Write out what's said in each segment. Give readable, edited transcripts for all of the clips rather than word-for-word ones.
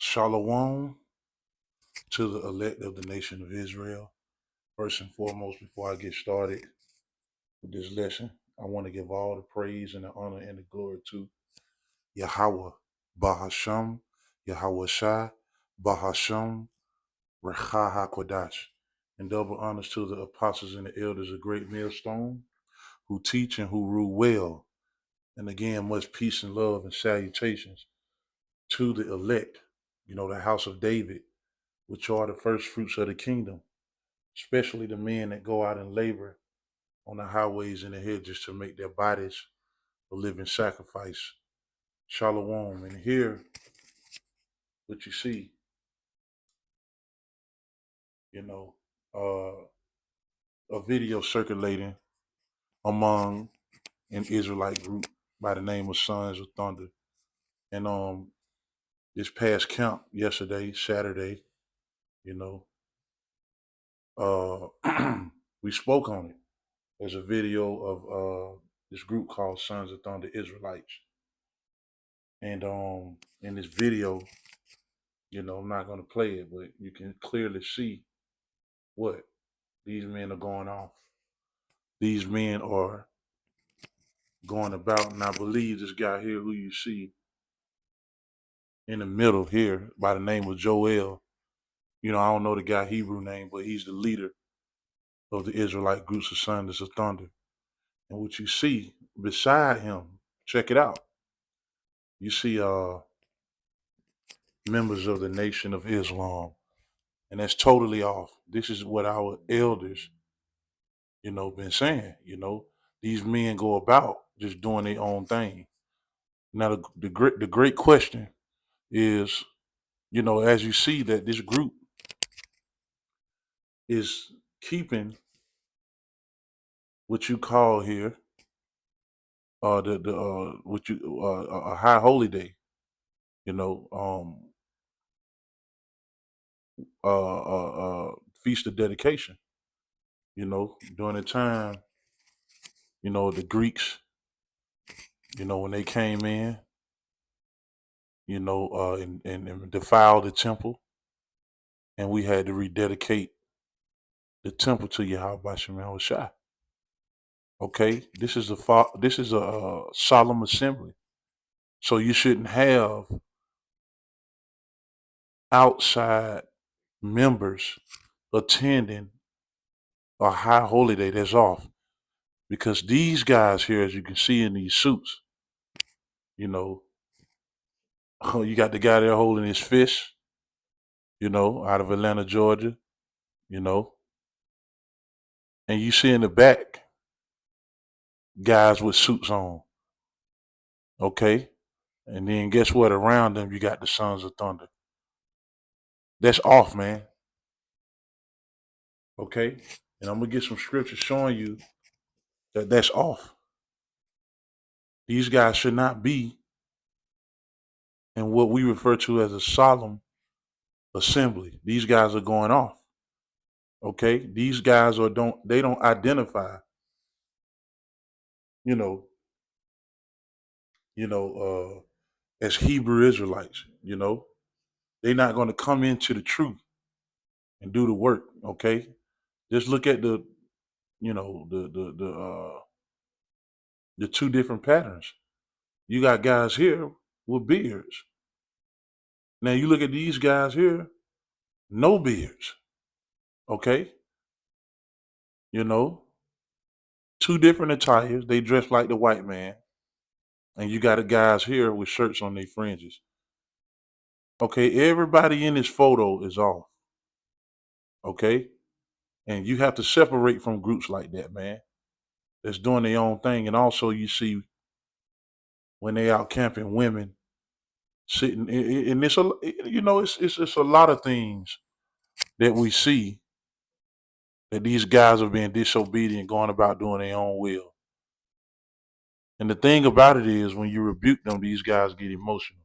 Shalom to the elect of the nation of Israel. First and foremost, before I get started with this lesson, I want to give all the praise and the honor and the glory to Yahweh, Bahasham, Yahweh Shai, Bahasham, Recha HaKodash. And double honors to the apostles and the elders of Great Millstone who teach and who rule well. And again, much peace and love and salutations to the elect, the house of David, which are the first fruits of the kingdom, especially the men that go out and labor on the highways and the hedges to make their bodies a living sacrifice. Shalom. And here, what you see, you know, a video circulating among an Israelite group by the name of Sons of Thunder. And this past camp yesterday, Saturday, you know, we spoke on it. There's a video of this group called Sons of Thunder Israelites. And in this video, I'm not going to play it, but you can clearly see what these men are going off. These men are going about, and I believe this guy here who you see in the middle here by the name of Joel. I don't know the guy Hebrew name, but he's the leader of the Israelite groups of Sons of Thunder. And what you see beside him, check it out. You see members of the Nation of Islam, and that's totally off. This is what our elders been saying. These men go about just doing their own thing. Now, the great question is, as you see that this group is keeping what you call here, the what you a high holy day, you know, um, feast of dedication. During the time, the Greeks, when they came in, and defiled the temple, and we had to rededicate the temple to Yahweh Shem Shai. Okay, this is a solemn assembly, so you shouldn't have outside members attending a high holy day that's off, because these guys here, as you can see in these suits, you know, you got the guy there holding his fist, out of Atlanta, Georgia, you know, and you see in the back guys with suits on, okay, and then guess what? Around them, you got the Sons of Thunder. That's off, man. Okay, and I'm gonna get some scripture showing you that that's off. These guys should not be in what we refer to as a solemn assembly. These guys are going off. Okay, these guys don't identify, you know, as Hebrew Israelites. They're not going to come into the truth and do the work. Okay, just look at you know, the two different patterns. You got guys here with beards. Now you look at these guys here, no beards. Okay, you know, two different attires. They dress like the white man, and you got the guys here with shirts on their fringes. Okay, everybody in this photo is off. Okay, and you have to separate from groups like that, man. That's doing their own thing, and also you see when they out camping, women sitting, and it's just a lot of things that we see that these guys are being disobedient, going about doing their own will. And the thing about it is, when you rebuke them, these guys get emotional.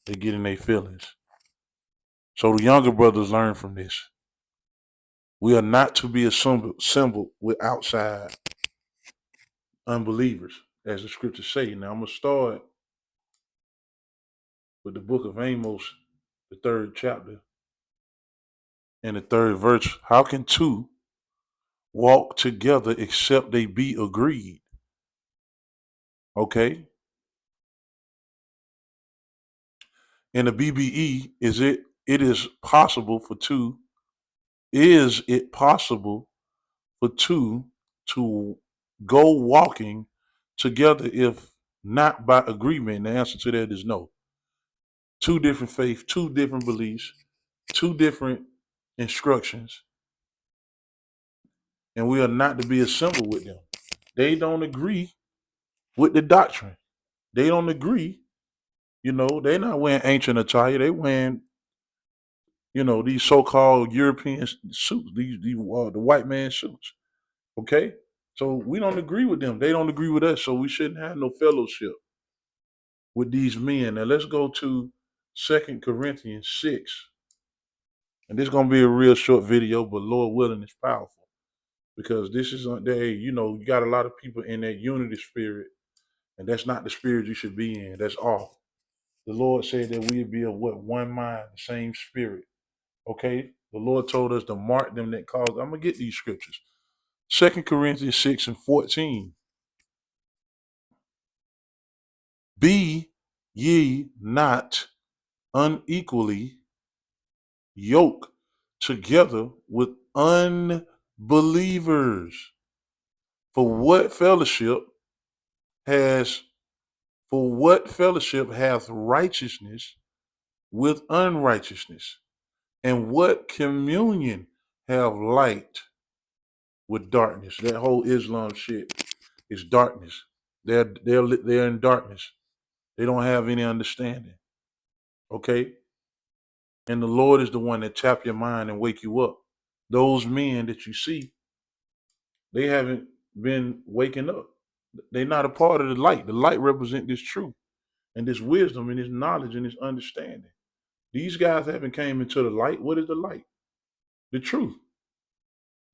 They get in their feelings. So the younger brothers learn from this. We are not to be assembled with outside unbelievers, as the scriptures say. Now I'm gonna start with the book of Amos, the third chapter and the third verse. How can two walk together except they be agreed? Okay. In the BBE, it is possible for two, is it possible for two to go walking together if not by agreement? The answer to that is no. Two different faiths, two different beliefs, two different instructions, and we are not to be assembled with them. They don't agree with the doctrine. They don't agree. They're not wearing ancient attire. They wearing, these so-called European suits, the white man suits. Okay, so we don't agree with them. They don't agree with us. So we shouldn't have no fellowship with these men. Now let's go to 2 Corinthians 6, and this is gonna be a real short video, but Lord willing, it's powerful because this is you got a lot of people in that unity spirit, and that's not the spirit you should be in. That's off. The Lord said that we'd be of what? One mind, the same spirit. Okay? The Lord told us to mark them that cause. I'm going to get these scriptures. 2 Corinthians 6 and 14. Be ye not unequally yoked together with unbelievers. For what fellowship has for what fellowship hath righteousness with unrighteousness? And what communion have light with darkness? That whole Islam shit is darkness. They're in darkness. They don't have any understanding. Okay? And the Lord is the one that tap your mind and wake you up. Those men that you see, they haven't been waking up. They're not a part of the light. The light represents this truth and this wisdom and this knowledge and this understanding. These guys haven't came into the light. What is the light? The truth.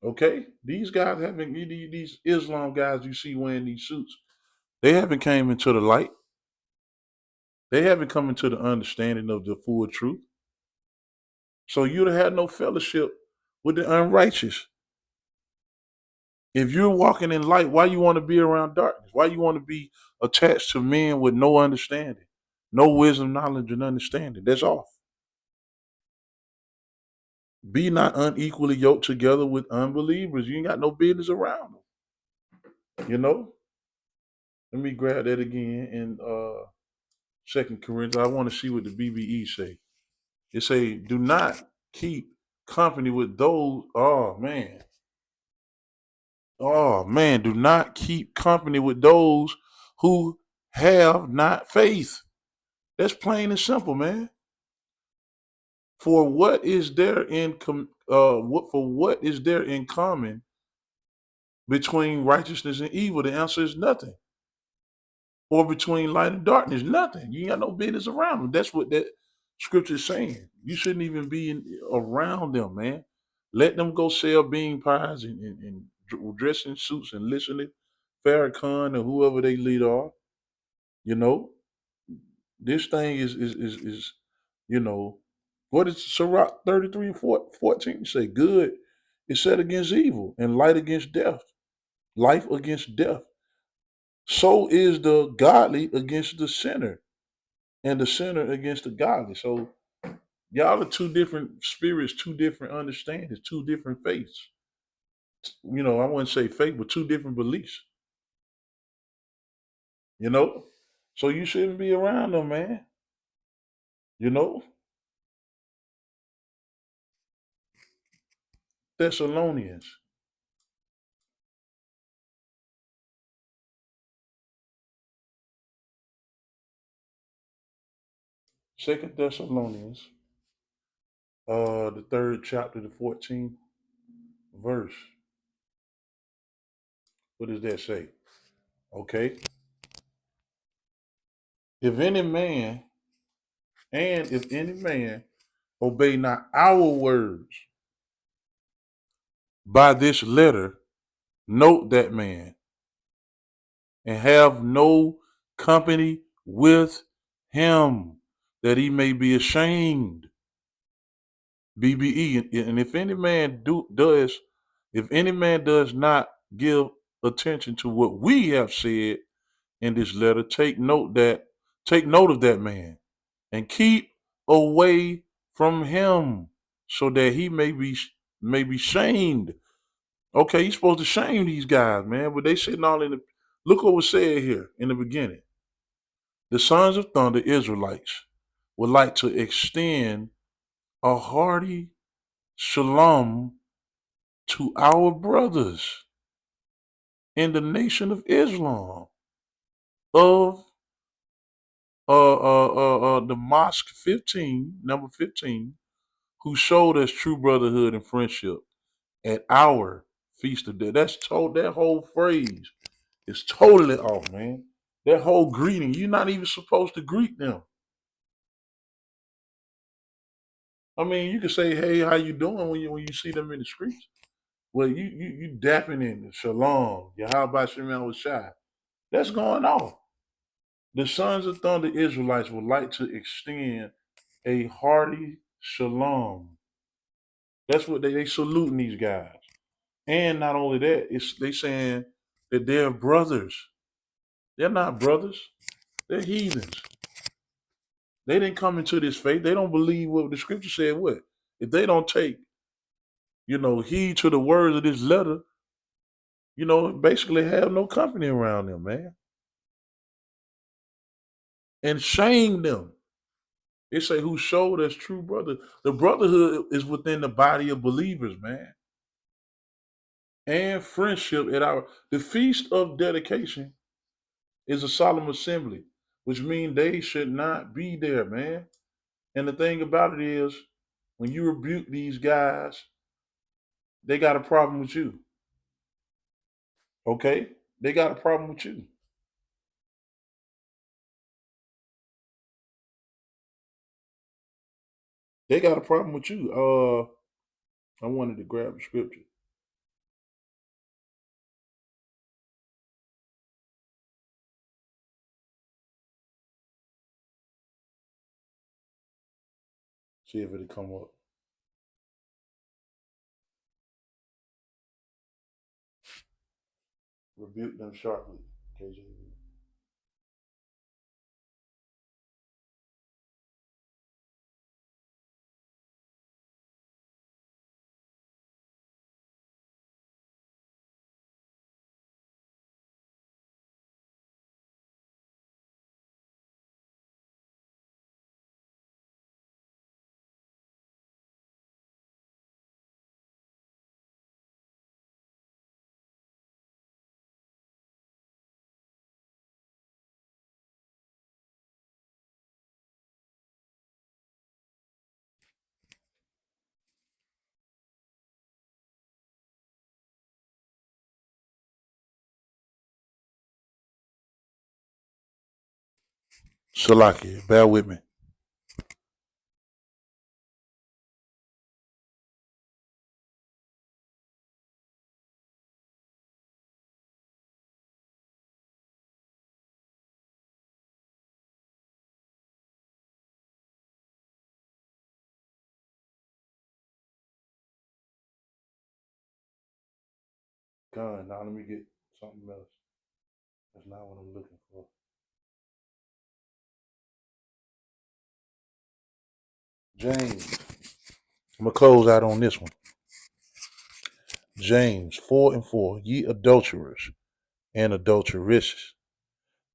Okay? These guys haven't, these Islam guys you see wearing these suits, they haven't came into the light. They haven't come into the understanding of the full truth. So you'd have had no fellowship with the unrighteous. If you're walking in light, why you want to be around darkness? Why you want to be attached to men with no understanding, no wisdom, knowledge, and understanding? That's off. Be not unequally yoked together with unbelievers. You ain't got no business around them. Let me grab that again in 2 Corinthians. I want to see what the BBE say. It say, do not keep company with those. Oh man, do not keep company with those who have not faith. That's plain and simple, man. For what is there in common between righteousness and evil? The answer is nothing. Or between light and darkness, nothing. You ain't got no business around them. That's what that scripture is saying. You shouldn't even be around them, man. Let them go sell bean pies and dress in suits and listen to Farrakhan or whoever they lead are. You know, this thing is you know, what does Sirach 33 and 14 say? Good is set against evil and light against death, life against death. So is the godly against the sinner and the sinner against the godly. So y'all are two different spirits, two different understandings, two different faiths. I wouldn't say faith, but two different beliefs, you know? So you shouldn't be around them, man. You know? Thessalonians. Second Thessalonians, the third chapter, the 14th verse. What does that say? Okay. If any man, if any man obey not our words by this letter, note that man, and have no company with him, that he may be ashamed. BBE. And if any man does not give attention to what we have said in this letter, take note of that man and keep away from him so that he may be shamed. Okay, you're supposed to shame these guys, man, but they sitting all in the look what was said here in the beginning. The sons of thunder, Israelites, would like to extend a hearty shalom to our brothers in the nation of Islam of the Mosque 15, number 15, who showed us true brotherhood and friendship at our feast of day. That whole phrase is totally off, man. That whole greeting, you're not even supposed to greet them. I mean, you can say, "Hey, how you doing?" when you see them in the streets. Well, you dapping in shalom, Yahweh Shem Shai. That's going off. The sons of thunder Israelites would like to extend a hearty shalom. That's what they saluting these guys. And not only that, they saying that they're brothers. They're not brothers. They're heathens. They didn't come into this faith. They don't believe what the scripture said. What if they don't take heed to the words of this letter? Basically have no company around them, man, and shame them. It say who showed us true brother. The brotherhood is within the body of believers, man, and friendship at the feast of dedication is a solemn assembly, which means they should not be there, man. And the thing about it is, when you rebuke these guys, they got a problem with you. Okay? They got a problem with you. They got a problem with you. I wanted to grab the scripture. See if it'll come up. Rebuke them sharply. KJV. Salaki, bear with me. God, now let me get something else. That's not what I'm looking for. James. I'm gonna close out on this one. James 4:4. Ye adulterers and adulteresses.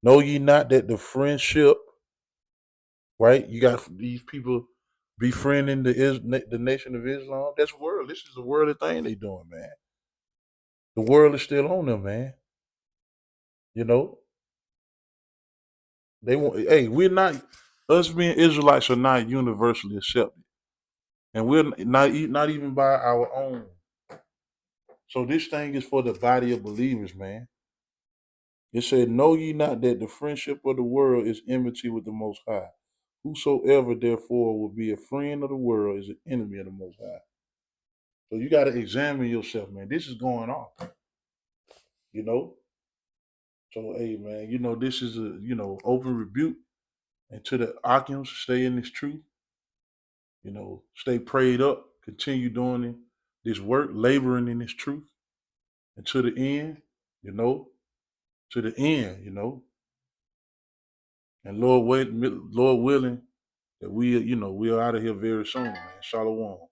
Know ye not that the friendship, right? You got these people befriending the nation of Islam. That's world. This is a worldly thing they doing, man. The world is still on them, man. You know, they want. Hey, we're not. Us being Israelites are not universally accepted, and we're not even by our own. So this thing is for the body of believers, man. It said, "Know ye not that the friendship of the world is enmity with the Most High? Whosoever therefore will be a friend of the world is an enemy of the Most High." So you got to examine yourself, man. This is going on, you know. So hey, man, this is a open rebuke, and to the Akims, stay in this truth. Stay prayed up. continue doing this work, laboring in this truth, and to the end, you know, to the end, and Lord willing, that we are out of here very soon, man. Shalom.